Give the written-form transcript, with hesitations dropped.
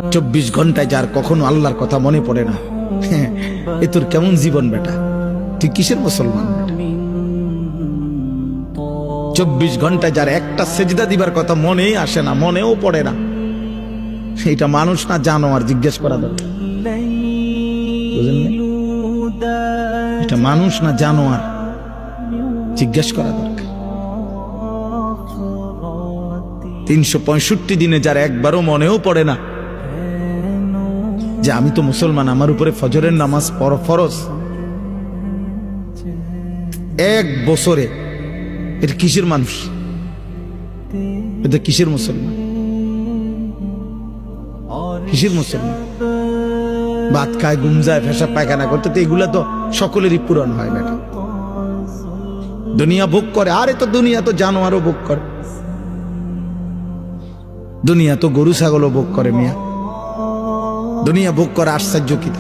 24 ঘন্টায় যার কখনো আল্লাহর কথা মনে পড়ে না, এ তোর কেমন জীবন বেটা? তুই কিসের মুসলমান বেটা? 24 ঘন্টায় যার একটা সেজদা দিবার কথা মনেই আসে না, মনেও পড়ে না, এটা মানুষ না জানোয়ার? জিজ্ঞেস করা দরকার, বুঝলেন? এটা মানুষ না জানোয়ার? জিজ্ঞেস করা দরকার। 365 দিনে যার একবারও মনেও পড়ে না যে আমি তো মুসলমান, আমার উপরে ফজরের নামাজ ফরজ, এক বছরে, এটা কিসের মানুষ? এটা কিসের মুসলমান? কিসের মুসলমান? ভাত খায়, ঘুম যায়, পেশাব পায়খানা করতে, তো এগুলা তো সকলেরই পূরণ হয় বেটা। দুনিয়া ভোগ করে, আরে তো দুনিয়া তো জানোয়ারও ভোগ করে, দুনিয়া তো গরু ছাগলও ভোগ করে মিয়া। দুনিয়া ভোগ করে আশ্চর্য কি?